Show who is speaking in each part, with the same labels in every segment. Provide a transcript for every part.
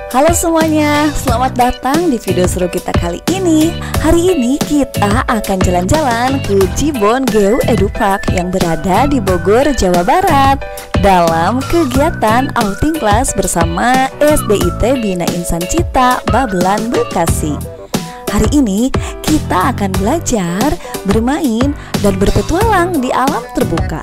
Speaker 1: Halo semuanya, selamat datang di video seru kita kali ini. Hari ini kita akan jalan-jalan ke Jibon Geu Edu Park yang berada di Bogor, Jawa Barat, dalam kegiatan outing kelas bersama SDIT Bina Insan Cita Babelan, Bekasi. Hari ini kita akan belajar, bermain, dan berpetualang di alam terbuka.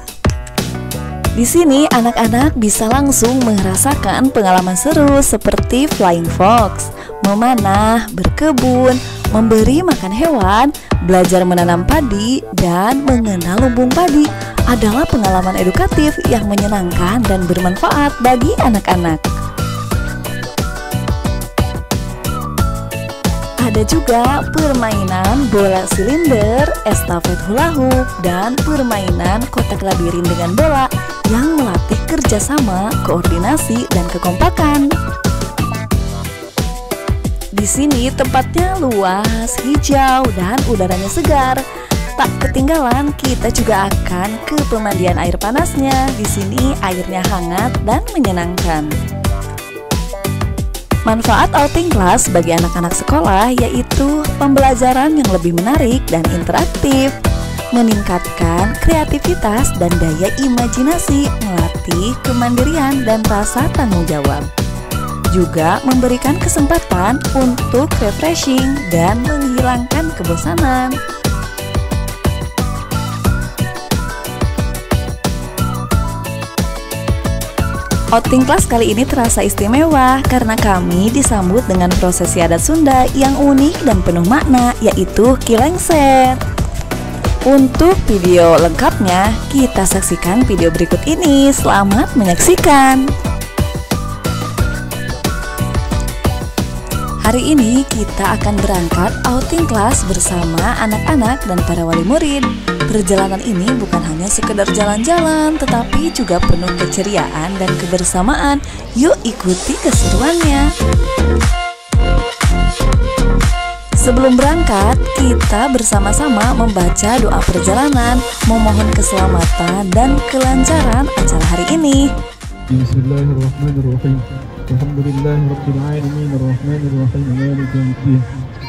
Speaker 1: Di sini anak-anak bisa langsung merasakan pengalaman seru seperti flying fox, memanah, berkebun, memberi makan hewan, belajar menanam padi, dan mengenal lumbung padi. Adalah pengalaman edukatif yang menyenangkan dan bermanfaat bagi anak-anak. Ada juga permainan bola silinder, estafet hula hoop, dan permainan kotak labirin dengan bola yang melatih kerjasama, koordinasi, dan kekompakan. Di sini tempatnya luas, hijau, dan udaranya segar. Tak ketinggalan, kita juga akan ke pemandian air panasnya. Di sini airnya hangat dan menyenangkan. Manfaat outing kelas bagi anak-anak sekolah yaitu pembelajaran yang lebih menarik dan interaktif, meningkatkan kreativitas dan daya imajinasi, melatih kemandirian dan rasa tanggung jawab. Juga memberikan kesempatan untuk refreshing dan menghilangkan kebosanan. Outing kelas kali ini terasa istimewa karena kami disambut dengan prosesi adat Sunda yang unik dan penuh makna, yaitu kilengser. Untuk video lengkapnya, kita saksikan video berikut ini. Selamat menyaksikan. Hari ini kita akan berangkat outing kelas bersama anak-anak dan para wali murid. Perjalanan ini bukan hanya sekedar jalan-jalan, tetapi juga penuh keceriaan dan kebersamaan. Yuk ikuti keseruannya. Sebelum berangkat, kita bersama-sama membaca doa perjalanan, memohon keselamatan dan kelancaran acara hari ini.
Speaker 2: Bismillahirrahmanirrahim. Alhamdulillahirabbil alamin arrahmanir rahim maliki yaumiddin.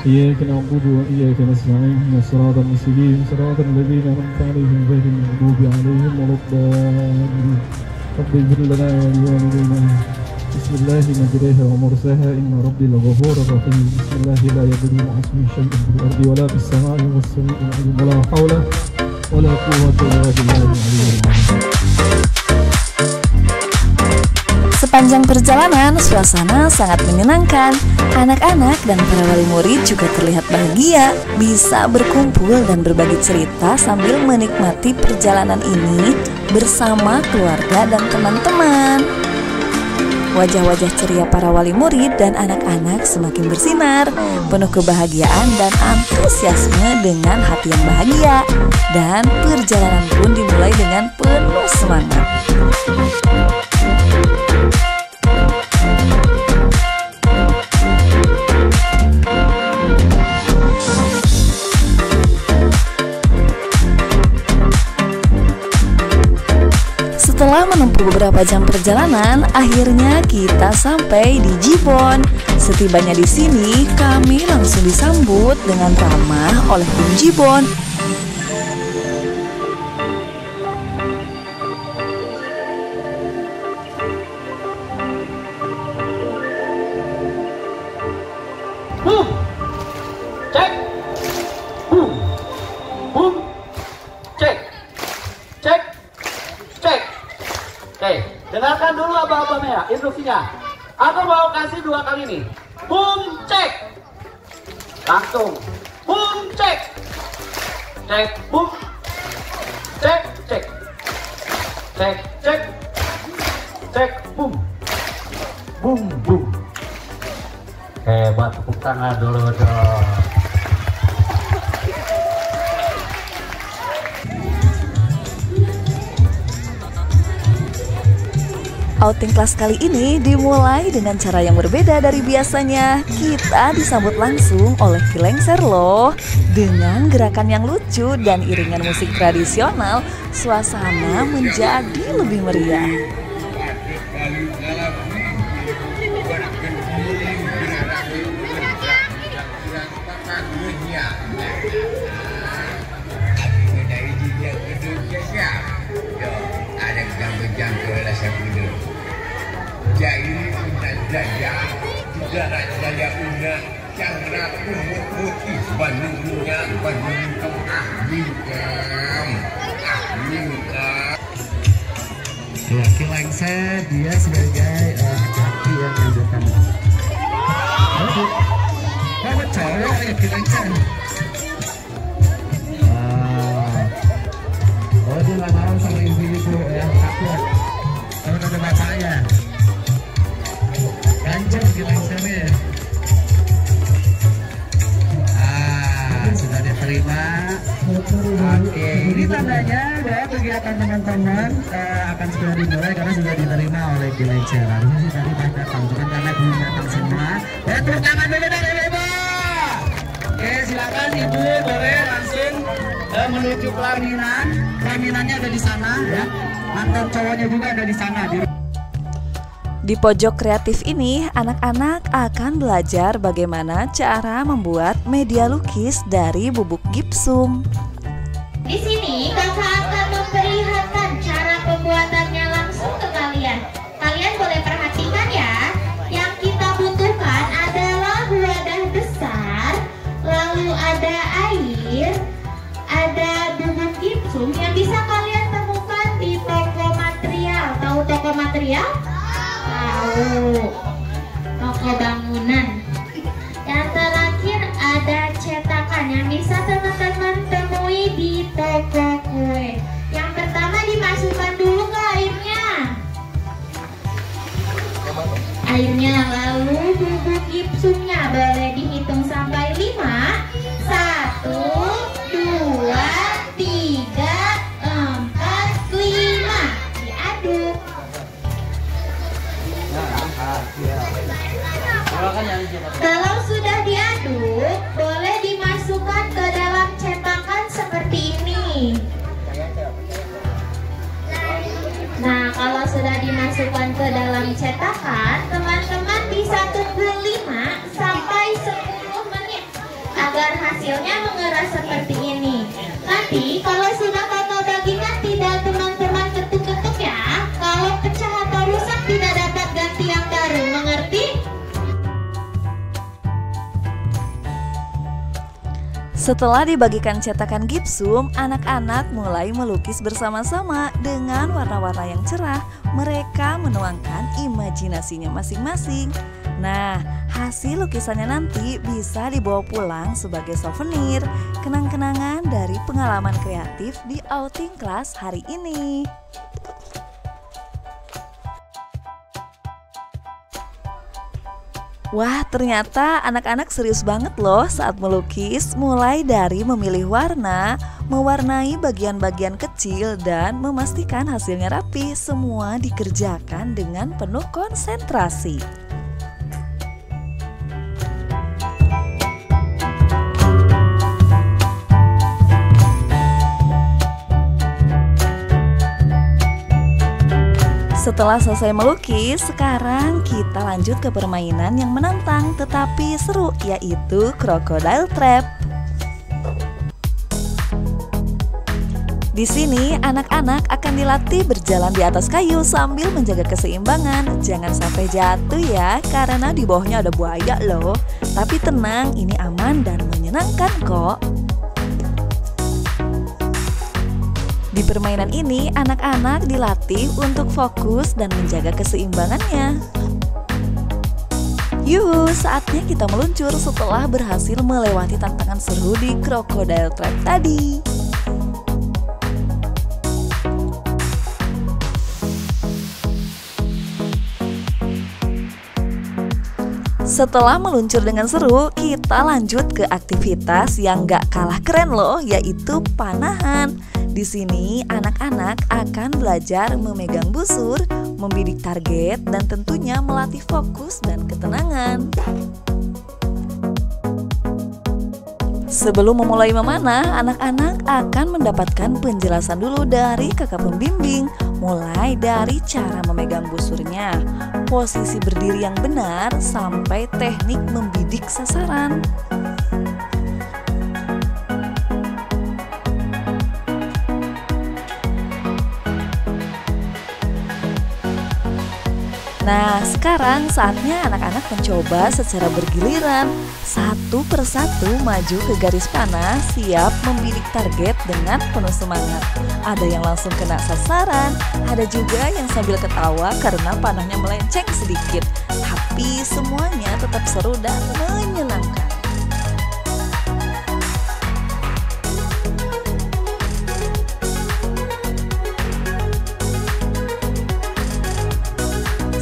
Speaker 2: Iyyaka na'budu wa iyyaka nasta'in. Shiratal mustaqim shiratal ladzina an'amta 'alaihim ghairil maghdubi 'alaihim waladdallin. Rabbi ighfir lana wa liwalidayna. Bismillahi majriha wa mursaha inna rabbi laghafurur rahim. Bismillahi la yadurru ma'a ismihi shay'un fil ardi wa la fis samai was sami'ul 'alim. Wa la hawla wa la quwwata illa billahil 'aliyyil 'azim.
Speaker 1: Sepanjang perjalanan, suasana sangat menyenangkan. Anak-anak dan para wali murid juga terlihat bahagia, bisa berkumpul dan berbagi cerita sambil menikmati perjalanan ini bersama keluarga dan teman-teman. Wajah-wajah ceria para wali murid dan anak-anak semakin bersinar, penuh kebahagiaan dan antusiasme dengan hati yang bahagia. Dan perjalanan pun dimulai dengan penuh semangat. Setelah menempuh beberapa jam perjalanan, akhirnya kita sampai di Jibon. Setibanya di sini, kami langsung disambut dengan ramah oleh tim Jibon.
Speaker 3: Cek. Cek. Cek. Cek. Oke, dengarkan dulu abang-abangnya ya, instruksinya. Aku mau kasih 2 kali nih. Boom, cek. Langsung. Boom, cek. Cek, boom. Cek, cek. Cek, cek. Cek, boom. Boom, boom. Hebat, tepuk tangan dulu dong.
Speaker 1: Outing kelas kali ini dimulai dengan cara yang berbeda dari biasanya. Kita disambut langsung oleh kilengser loh. Dengan gerakan yang lucu dan iringan musik tradisional, suasana menjadi lebih meriah.
Speaker 4: saudara. Jai una jaya, jaya jaya una, cara umut putih Bandungnya Bandung ahli kam. Ya, Kilengser dia sebagai laki yang menunjukkan. Kamu cowok ya Kilengser. Oh dia lamaran sama ibu-ibu ya, takut. Kalau ada bapaknya. Ganjeng Kilengsernya. Sudah diterima. Oke, ini tandanya bahwa kegiatan teman-teman akan segera dimulai karena sudah diterima oleh Kilengser. Harusnya sih tadi pas datang, bukan karena belum datang semua. Tepuk tangan dulu dari Ibu. Oke, silakan Ibu boleh langsung menuju pelaminan. Pelaminannya ada di sana ya. Mantan cowoknya juga ada di sana.
Speaker 1: Di pojok kreatif ini, anak-anak akan belajar bagaimana cara membuat media lukis dari bubuk gipsum.
Speaker 5: Di sini kakak akan memperlihatkan cara pembuatannya langsung ke kalian. Kalian boleh perhatikan ya. Yang kita butuhkan adalah wadah besar, lalu ada air, ada bubuk gipsum yang bisa kalian temukan di toko material. Tahu toko material? Tahu. Toko bangunan. Yang terakhir ada cetakan yang bisa teman-teman temui di toko kue. Yang pertama dimasukkan dulu ke airnya, lalu bubuk gipsumnya boleh dihitung sampai 5. 1, 2, 3, 4, 5. Diaduk. Kalau sudah diaduk, boleh dimasukkan ke dalam cetakan seperti ini. Nah, kalau sudah dimasukkan ke dalam cetakan, teman-teman bisa tunggu 5 sampai 10 menit agar hasilnya mengeras seperti ini. Nanti kalau sudah kakak bagikan, tidak teman-teman ketuk-ketuk ya. Kalau pecah atau rusak tidak dapat ganti yang baru, mengerti?
Speaker 1: Setelah dibagikan cetakan gipsum, anak-anak mulai melukis bersama-sama dengan warna-warna yang cerah. Mereka menuangkan imajinasinya masing-masing. Nah, hasil lukisannya nanti bisa dibawa pulang sebagai souvenir, kenang-kenangan dari pengalaman kreatif di outing kelas hari ini. Wah, ternyata anak-anak serius banget loh saat melukis, mulai dari memilih warna, mewarnai bagian-bagian kecil, dan memastikan hasilnya rapi. Semua dikerjakan dengan penuh konsentrasi. Setelah selesai melukis, sekarang kita lanjut ke permainan yang menantang tetapi seru, yaitu Crocodile Trap. Di sini anak-anak akan dilatih berjalan di atas kayu sambil menjaga keseimbangan. Jangan sampai jatuh ya, karena di bawahnya ada buaya loh. Tapi tenang, ini aman dan menyenangkan kok. Di permainan ini, anak-anak dilatih untuk fokus dan menjaga keseimbangannya. Yuhu, saatnya kita meluncur setelah berhasil melewati tantangan seru di Crocodile Trap tadi. Setelah meluncur dengan seru, kita lanjut ke aktivitas yang gak kalah keren loh, yaitu panahan. Di sini anak-anak akan belajar memegang busur, membidik target, dan tentunya melatih fokus dan ketenangan. Sebelum memulai memanah, anak-anak akan mendapatkan penjelasan dulu dari kakak pembimbing, mulai dari cara memegang busurnya, posisi berdiri yang benar, sampai teknik membidik sasaran. Nah, sekarang saatnya anak-anak mencoba secara bergiliran, satu persatu maju ke garis panah, siap membidik target dengan penuh semangat. Ada yang langsung kena sasaran, ada juga yang sambil ketawa karena panahnya melenceng sedikit. Tapi semuanya tetap seru dan menyenangkan.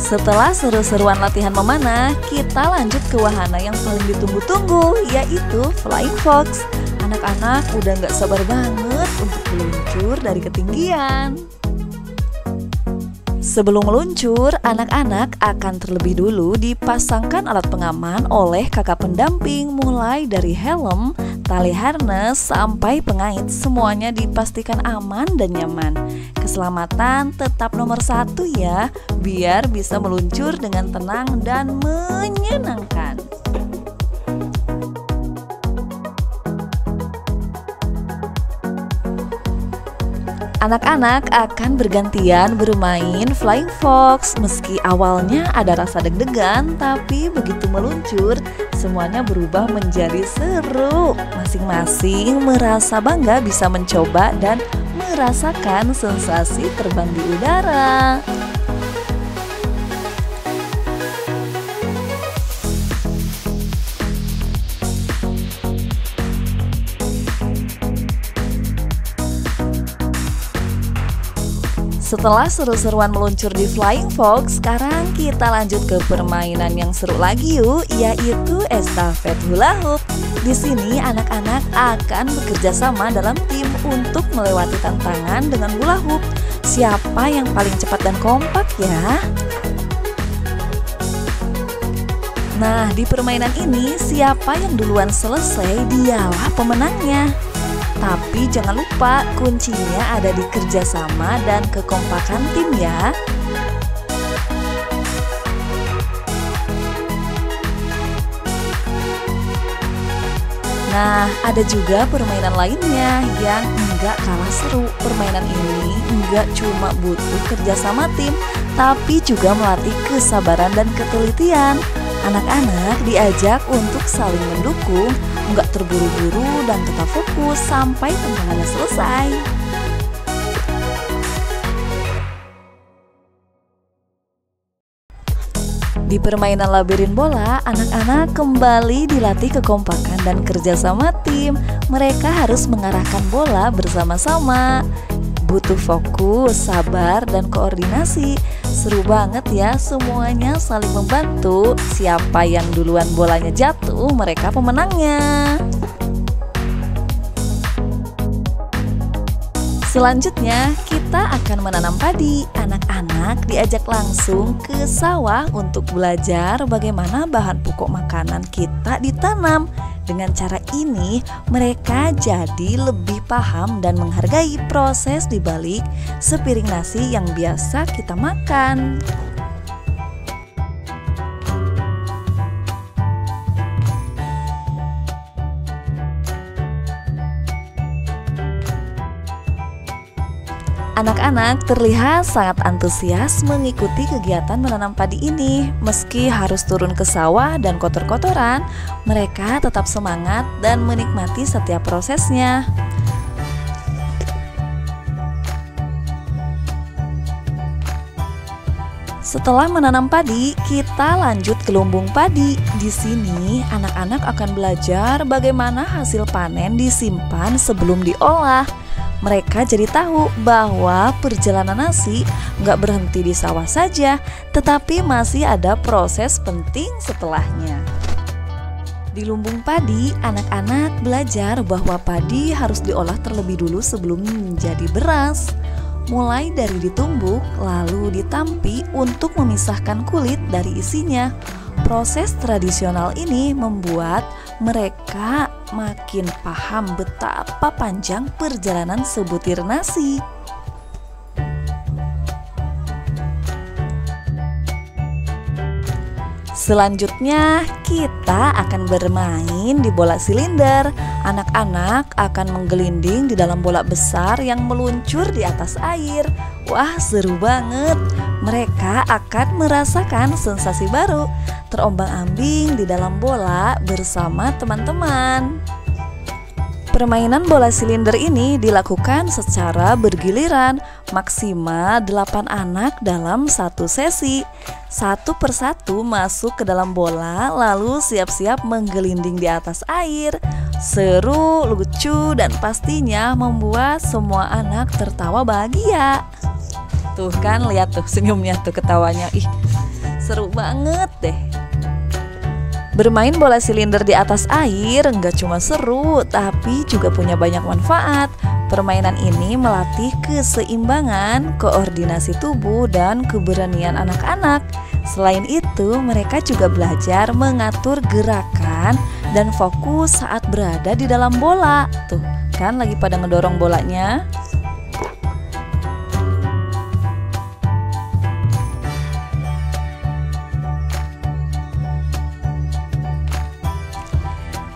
Speaker 1: Setelah seru-seruan latihan memanah, kita lanjut ke wahana yang paling ditunggu-tunggu, yaitu Flying Fox. Anak-anak udah gak sabar banget untuk meluncur dari ketinggian. Sebelum meluncur, anak-anak akan terlebih dulu dipasangkan alat pengaman oleh kakak pendamping, mulai dari helm, tali harness, sampai pengait. Semuanya dipastikan aman dan nyaman. Keselamatan tetap nomor 1 ya, biar bisa meluncur dengan tenang dan menyenangkan. Anak-anak akan bergantian bermain Flying Fox. Meski awalnya ada rasa deg-degan, tapi begitu meluncur, semuanya berubah menjadi seru. Masing-masing merasa bangga bisa mencoba dan merasakan sensasi terbang di udara. Setelah seru-seruan meluncur di Flying Fox, sekarang kita lanjut ke permainan yang seru lagi yuk, yaitu estafet hula hoop. Di sini anak-anak akan bekerja sama dalam tim untuk melewati tantangan dengan hula hoop. Siapa yang paling cepat dan kompak ya? Nah, di permainan ini siapa yang duluan selesai dialah pemenangnya. Tapi jangan lupa kuncinya ada di kerjasama dan kekompakan tim ya. Nah, ada juga permainan lainnya yang enggak kalah seru. Permainan ini enggak cuma butuh kerjasama tim, tapi juga melatih kesabaran dan ketelitian. Anak-anak diajak untuk saling mendukung, nggak terburu-buru dan tetap fokus sampai tantangannya selesai. Di permainan labirin bola, anak-anak kembali dilatih kekompakan dan kerjasama tim. Mereka harus mengarahkan bola bersama-sama. Butuh fokus, sabar, dan koordinasi. Seru banget ya, semuanya saling membantu. Siapa yang duluan bolanya jatuh, mereka pemenangnya. Selanjutnya, kita akan menanam padi. Anak-anak diajak langsung ke sawah untuk belajar bagaimana bahan pokok makanan kita ditanam. Dengan cara ini, mereka jadi lebih paham dan menghargai proses di balik sepiring nasi yang biasa kita makan. Anak-anak terlihat sangat antusias mengikuti kegiatan menanam padi ini. Meski harus turun ke sawah dan kotor-kotoran, mereka tetap semangat dan menikmati setiap prosesnya. Setelah menanam padi, kita lanjut ke lumbung padi. Di sini, anak-anak akan belajar bagaimana hasil panen disimpan sebelum diolah. Mereka jadi tahu bahwa perjalanan nasi nggak berhenti di sawah saja, tetapi masih ada proses penting setelahnya. Di lumbung padi, anak-anak belajar bahwa padi harus diolah terlebih dulu sebelum menjadi beras. Mulai dari ditumbuk, lalu ditampi untuk memisahkan kulit dari isinya. Proses tradisional ini membuat mereka makin paham betapa panjang perjalanan sebutir nasi. Selanjutnya, kita akan bermain di bola silinder. Anak-anak akan menggelinding di dalam bola besar yang meluncur di atas air. Wah, seru banget! mereka akan merasakan sensasi baru, terombang-ambing di dalam bola bersama teman-teman. Permainan bola silinder ini dilakukan secara bergiliran, maksimal 8 anak dalam satu sesi. Satu persatu masuk ke dalam bola, lalu siap-siap menggelinding di atas air. Seru, lucu, dan pastinya membuat semua anak tertawa bahagia. Tuh kan, lihat tuh senyumnya tuh, ketawanya. Ih, seru banget deh. Bermain bola silinder di atas air nggak cuma seru, tapi juga punya banyak manfaat. Permainan ini melatih keseimbangan, koordinasi tubuh, dan keberanian anak-anak. Selain itu, mereka juga belajar mengatur gerakan dan fokus saat berada di dalam bola. Tuh kan lagi pada ngedorong bolanya.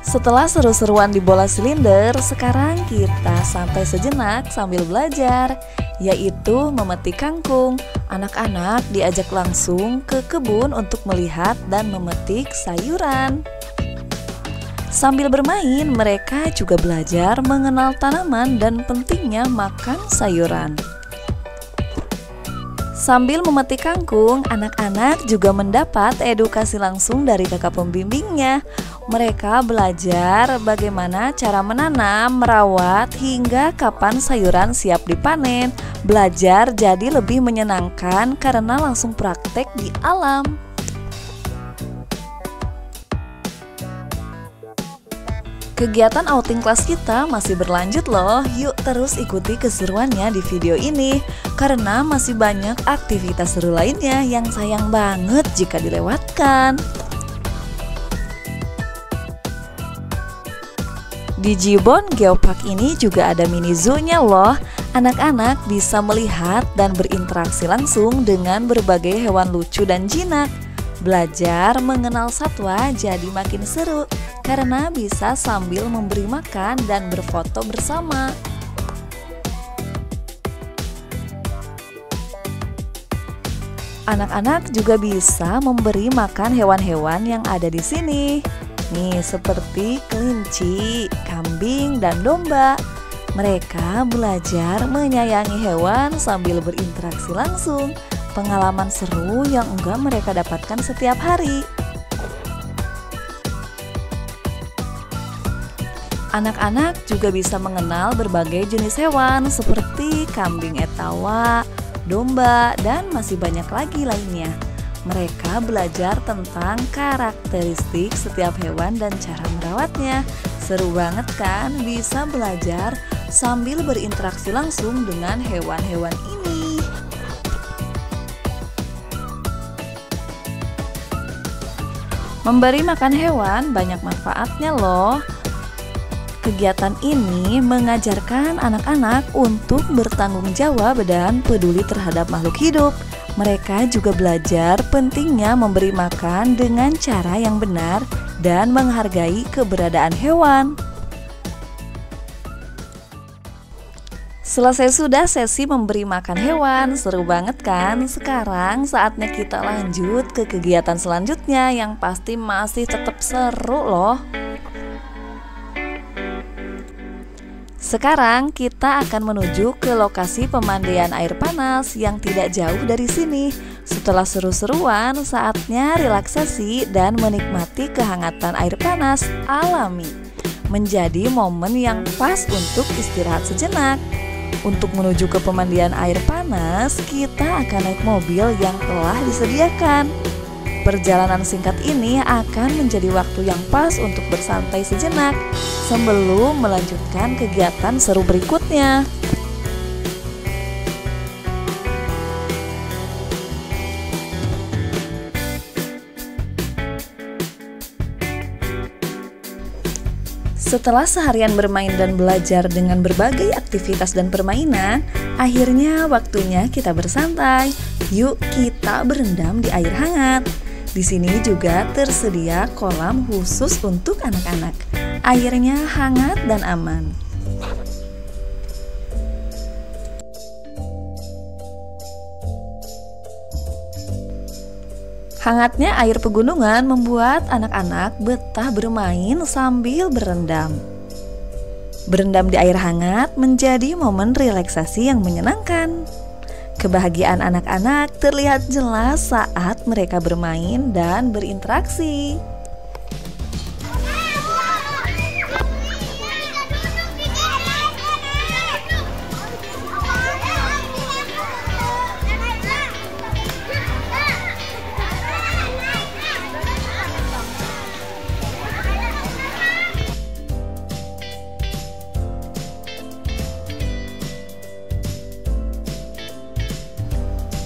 Speaker 1: Setelah seru-seruan di bola silinder, sekarang kita santai sejenak sambil belajar, yaitu memetik kangkung. Anak-anak diajak langsung ke kebun untuk melihat dan memetik sayuran. Sambil bermain, mereka juga belajar mengenal tanaman dan pentingnya makan sayuran. Sambil memetik kangkung, anak-anak juga mendapat edukasi langsung dari kakak pembimbingnya. Mereka belajar bagaimana cara menanam, merawat, hingga kapan sayuran siap dipanen. Belajar jadi lebih menyenangkan karena langsung praktek di alam. Kegiatan outing kelas kita masih berlanjut loh. Yuk terus ikuti keseruannya di video ini, karena masih banyak aktivitas seru lainnya yang sayang banget jika dilewatkan. Di Cirebon Geopark ini juga ada mini zoo-nya loh. Anak-anak bisa melihat dan berinteraksi langsung dengan berbagai hewan lucu dan jinak. Belajar mengenal satwa jadi makin seru karena bisa sambil memberi makan dan berfoto bersama. Anak-anak juga bisa memberi makan hewan-hewan yang ada di sini. Nih, seperti kelinci, kambing, dan domba. Mereka belajar menyayangi hewan sambil berinteraksi langsung. Pengalaman seru yang enggak mereka dapatkan setiap hari. Anak-anak juga bisa mengenal berbagai jenis hewan seperti kambing etawa, domba, dan masih banyak lagi lainnya. Mereka belajar tentang karakteristik setiap hewan dan cara merawatnya. Seru banget kan bisa belajar sambil berinteraksi langsung dengan hewan-hewan ini. Memberi makan hewan banyak manfaatnya loh. Kegiatan ini mengajarkan anak-anak untuk bertanggung jawab dan peduli terhadap makhluk hidup. Mereka juga belajar pentingnya memberi makan dengan cara yang benar dan menghargai keberadaan hewan. Selesai sudah sesi memberi makan hewan, seru banget kan? Sekarang saatnya kita lanjut ke kegiatan selanjutnya yang pasti masih tetap seru loh. Sekarang kita akan menuju ke lokasi pemandian air panas yang tidak jauh dari sini. Setelah seru-seruan, saatnya relaksasi dan menikmati kehangatan air panas alami. Menjadi momen yang pas untuk istirahat sejenak. Untuk menuju ke pemandian air panas, kita akan naik mobil yang telah disediakan. Perjalanan singkat ini akan menjadi waktu yang pas untuk bersantai sejenak sebelum melanjutkan kegiatan seru berikutnya. Setelah seharian bermain dan belajar dengan berbagai aktivitas dan permainan, akhirnya waktunya kita bersantai. Yuk kita berendam di air hangat. Di sini juga tersedia kolam khusus untuk anak-anak. Airnya hangat dan aman. Hangatnya air pegunungan membuat anak-anak betah bermain sambil berendam. Berendam di air hangat menjadi momen relaksasi yang menyenangkan. Kebahagiaan anak-anak terlihat jelas saat mereka bermain dan berinteraksi.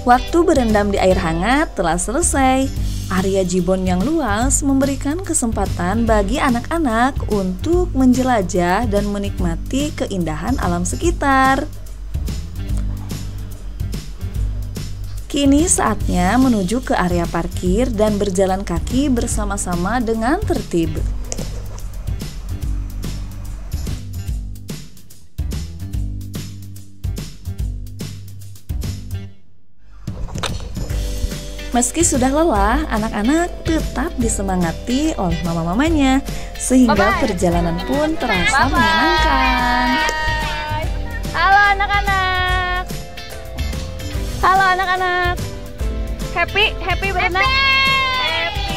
Speaker 1: Waktu berendam di air hangat telah selesai. Area Jibon yang luas memberikan kesempatan bagi anak-anak untuk menjelajah dan menikmati keindahan alam sekitar. Kini saatnya menuju ke area parkir dan berjalan kaki bersama-sama dengan tertib. Meski sudah lelah, anak-anak tetap disemangati oleh mama-mamanya, sehingga perjalanan pun terasa menyenangkan.
Speaker 6: Halo anak-anak. Halo anak-anak. Happy berenang? Happy.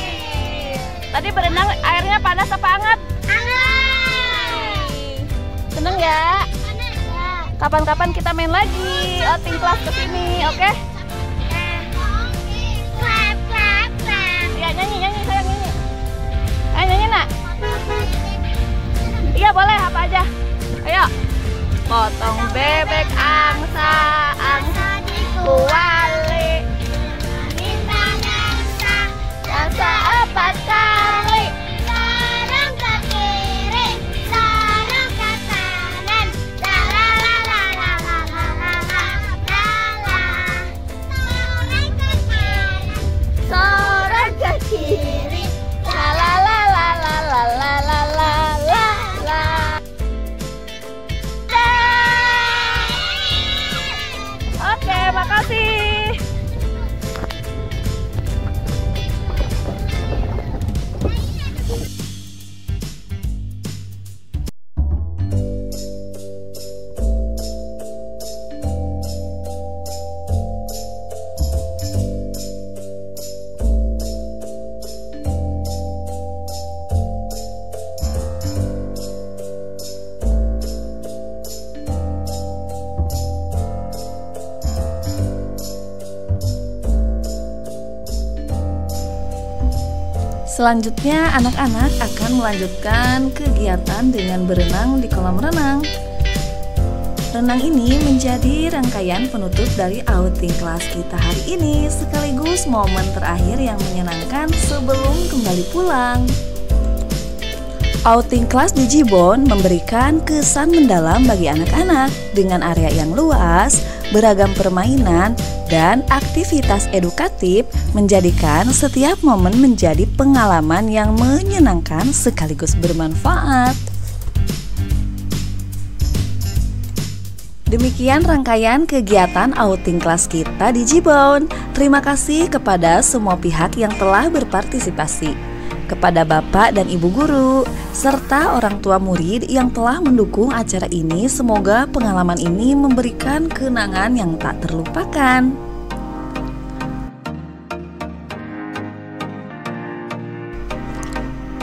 Speaker 6: Tadi berenang airnya panas apa hangat? Hangat. Seneng ya? Kapan-kapan kita main lagi, outing kelas ke sini, oke? Nyanyi sayang, nyanyi. Ayo nyanyi nak. Iya boleh, apa aja. Ayo. Potong bebek angsa dikuali. Angsa 4 kali. Sarung ke kiri, sarung ke kanan. Sorong ke kiri, la la la la la la la la la la la. Oke, makasih.
Speaker 1: Selanjutnya, anak-anak akan melanjutkan kegiatan dengan berenang di kolam renang. Renang ini menjadi rangkaian penutup dari outing kelas kita hari ini, sekaligus momen terakhir yang menyenangkan sebelum kembali pulang. Outing kelas di Jibon memberikan kesan mendalam bagi anak-anak dengan area yang luas, beragam permainan, dan aktivitas edukatif menjadikan setiap momen menjadi pengalaman yang menyenangkan sekaligus bermanfaat. Demikian rangkaian kegiatan outing kelas kita di Jibon. Terima kasih kepada semua pihak yang telah berpartisipasi, kepada Bapak dan Ibu guru, serta orang tua murid yang telah mendukung acara ini. Semoga pengalaman ini memberikan kenangan yang tak terlupakan.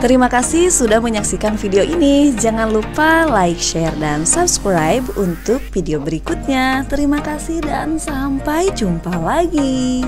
Speaker 1: Terima kasih sudah menyaksikan video ini. Jangan lupa like, share, dan subscribe untuk video berikutnya. Terima kasih dan sampai jumpa lagi.